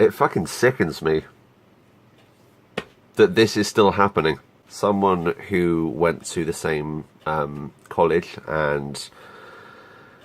It fucking sickens me that this is still happening. Someone who went to the same college and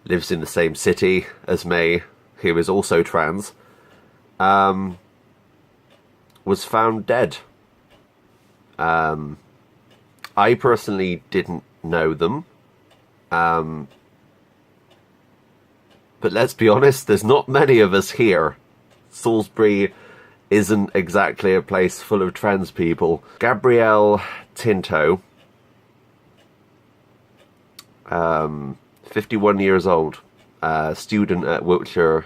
lives in the same city as me, who is also trans, was found dead. I personally didn't know them. But let's be honest, there's not many of us here. Salisbury isn't exactly a place full of trans people. Gabriel Tinto, 51 years old, student at Wiltshire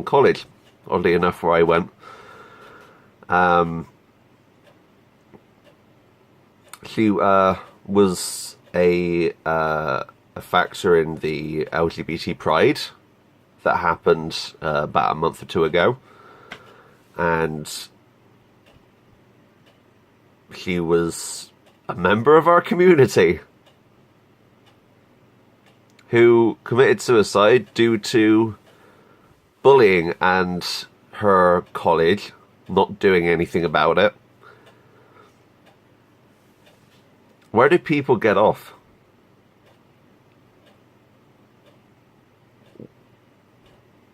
College, oddly enough where I went. She was a factor in the LGBT pride that happened about a month or two ago, and she was a member of our community who committed suicide due to bullying and her college not doing anything about it. Where do people get off?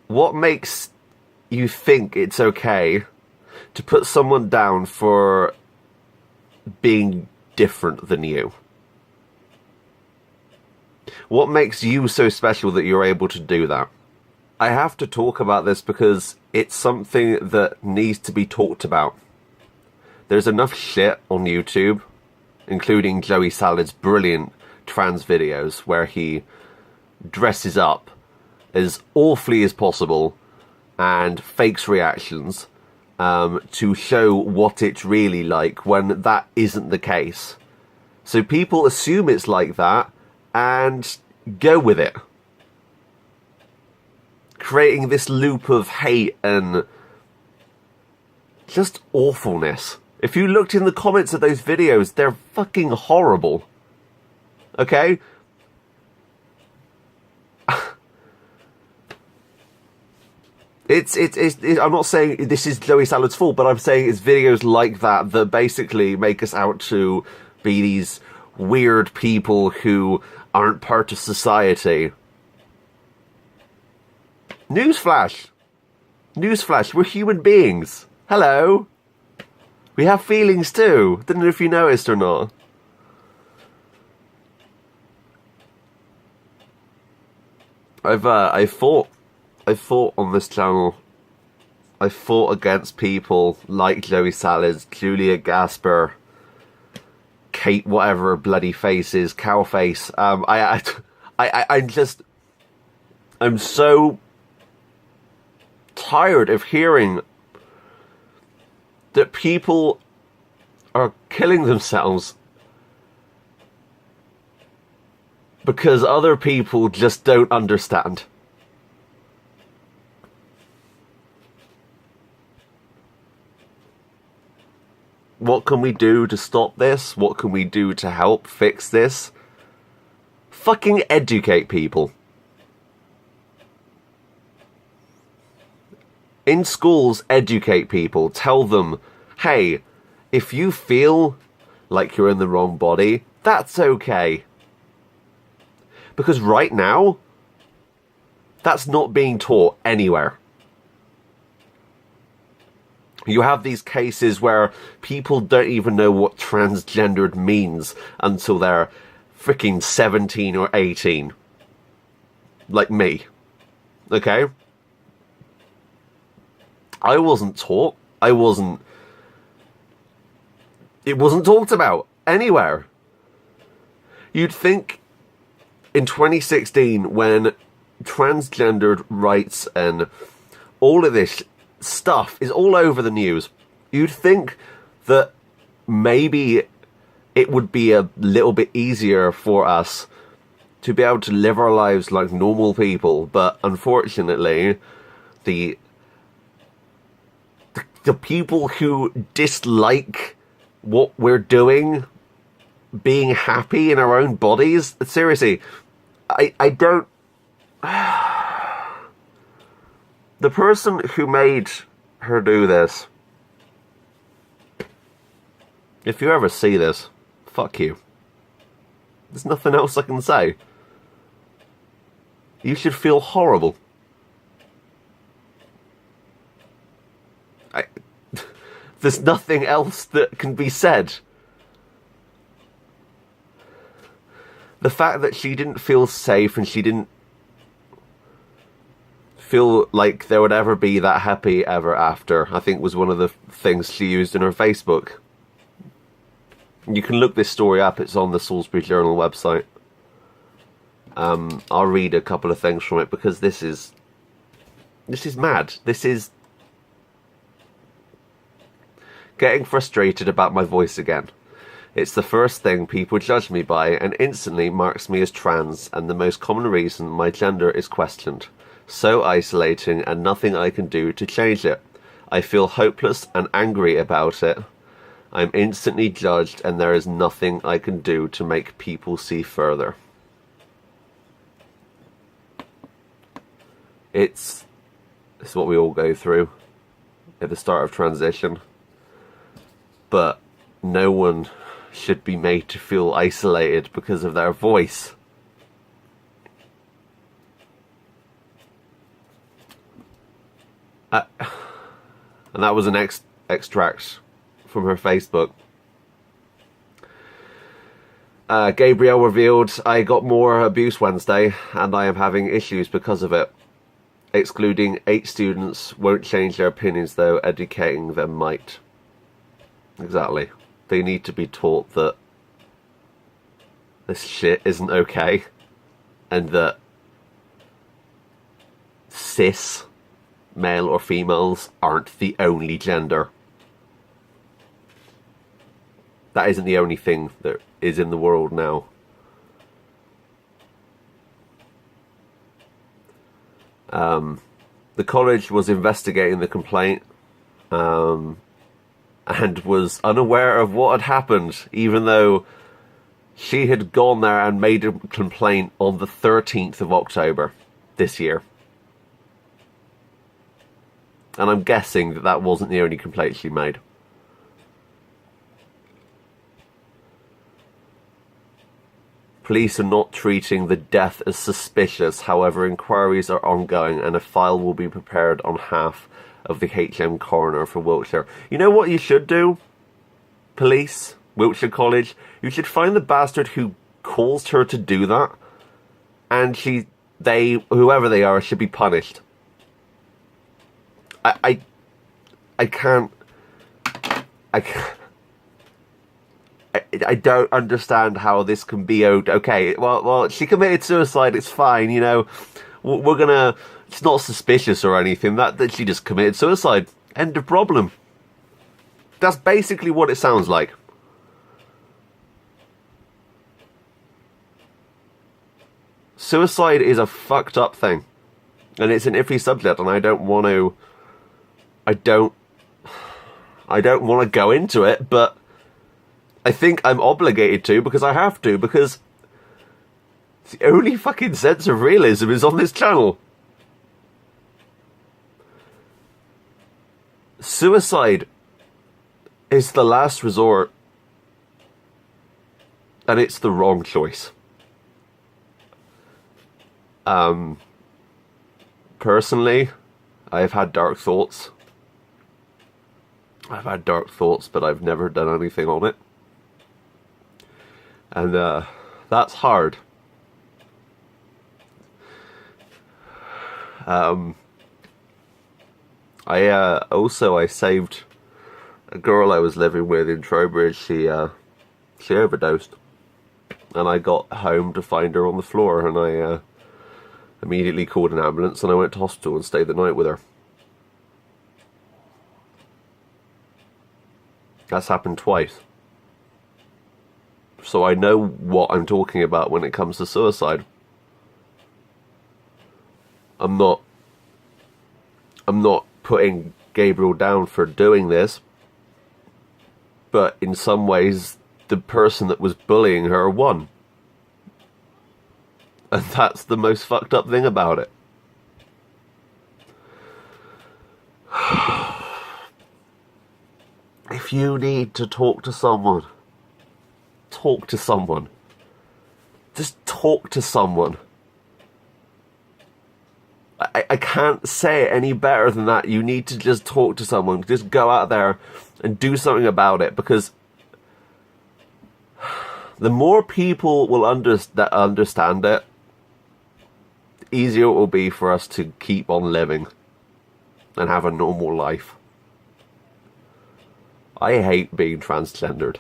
What makes you think it's okay to put someone down for being different than you? What makes you so special that you're able to do that? I have to talk about this because it's something that needs to be talked about. There's enough shit on YouTube, including Joey Salad's brilliant trans videos where he dresses up as awfully as possible and fakes reactions to show what it's really like when that isn't the case. So people assume it's like that and go with it, creating this loop of hate and just awfulness. If you looked in the comments of those videos, they're fucking horrible. Okay? I'm not saying this is Joey Salad's fault, but I'm saying it's videos like that that basically make us out to be these weird people who aren't part of society. Newsflash! Newsflash, we're human beings. Hello! We have feelings too. Didn't know if you noticed or not. I fought on this channel. I fought against people like Joey Salad, Julia Gasper, Kate whatever her bloody face is, Cowface. I'm so tired of hearing that people are killing themselves because other people just don't understand. What can we do to stop this? What can we do to help fix this? Fucking educate people. In schools, educate people. Tell them, hey, if you feel like you're in the wrong body, that's okay. Because right now, that's not being taught anywhere. You have these cases where people don't even know what transgendered means until they're freaking 17 or 18. Like me. Okay? I wasn't taught. It wasn't talked about anywhere. You'd think in 2016, when transgendered rights and all of this stuff is all over the news, you'd think that maybe it would be a little bit easier for us to be able to live our lives like normal people, but unfortunately, the people who dislike what we're doing, being happy in our own bodies, seriously, I don't... The person who made her do this, if you ever see this, fuck you. There's nothing else I can say. You should feel horrible. There's nothing else that can be said. The fact that she didn't feel safe and she didn't feel like there would ever be that happy ever after, I think was one of the things she used in her Facebook. You can look this story up, it's on the Salisbury Journal website. I'll read a couple of things from it because this is mad. This is getting frustrated about my voice again. It's the first thing people judge me by and instantly marks me as trans, and the most common reason my gender is questioned. So isolating and nothing I can do to change it. I feel hopeless and angry about it. I'm instantly judged and there is nothing I can do to make people see further. It's what we all go through at the start of transition. But no one should be made to feel isolated because of their voice. And that was an extract from her Facebook. Gabriel revealed, I got more abuse Wednesday and I am having issues because of it. Excluding 8 students won't change their opinions though, educating them might. Exactly. They need to be taught that this shit isn't okay and that cis male or females aren't the only gender. That isn't the only thing that is in the world now. The college was investigating the complaint and was unaware of what had happened, even though she had gone there and made a complaint on the 13th of October this year. And I'm guessing that that wasn't the only complaint she made. Police are not treating the death as suspicious, however inquiries are ongoing and a file will be prepared on behalf of the HM coroner for Wiltshire. You know what you should do? Police, Wiltshire College, you should find the bastard who caused her to do that, and whoever they are, should be punished. I don't understand how this can be okay. Well, she committed suicide. It's fine, you know. We're gonna. It's not suspicious or anything. That she just committed suicide. End of problem. That's basically what it sounds like. Suicide is a fucked up thing, and it's an iffy subject, and I don't want to go into it, but I think I'm obligated to because I have to, because the only fucking sense of realism is on this channel. Suicide is the last resort, and it's the wrong choice. Personally, I've had dark thoughts. But I've never done anything on it. And that's hard. I saved a girl I was living with in Trowbridge. She overdosed, and I got home to find her on the floor, and I immediately called an ambulance and I went to hospital and stayed the night with her. That's happened twice. So I know what I'm talking about when it comes to suicide. I'm not putting Gabriel down for doing this, but in some ways the person that was bullying her won. And that's the most fucked up thing about it. if you need to talk to someone, talk to someone. Just talk to someone. I can't say it any better than that. You need to just talk to someone. Just go out there and do something about it, because the more people will understand it, the easier it will be for us to keep on living and have a normal life. I hate being transgendered.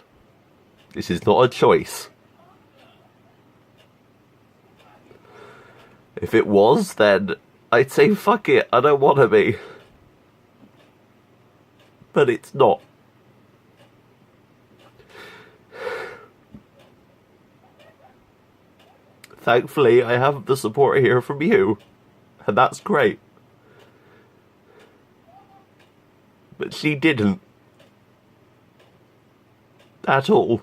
This is not a choice. If it was, then I'd say fuck it, I don't want to be. But it's not. Thankfully, I have the support here from you, and that's great. But she didn't. At all.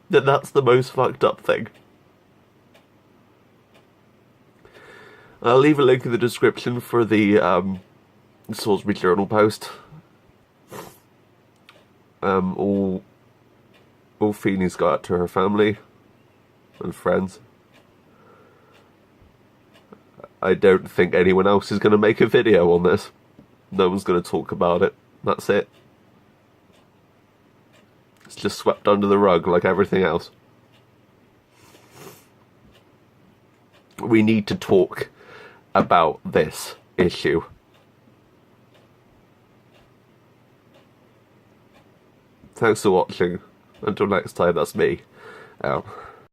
Then that's the most fucked up thing. I'll leave a link in the description for the Salisbury Journal post. All feelings go out to her family and friends. I don't think anyone else is going to make a video on this. No one's going to talk about it. That's it. It's just swept under the rug like everything else. We need to talk about this issue. Thanks for watching. Until next time, that's me. Out.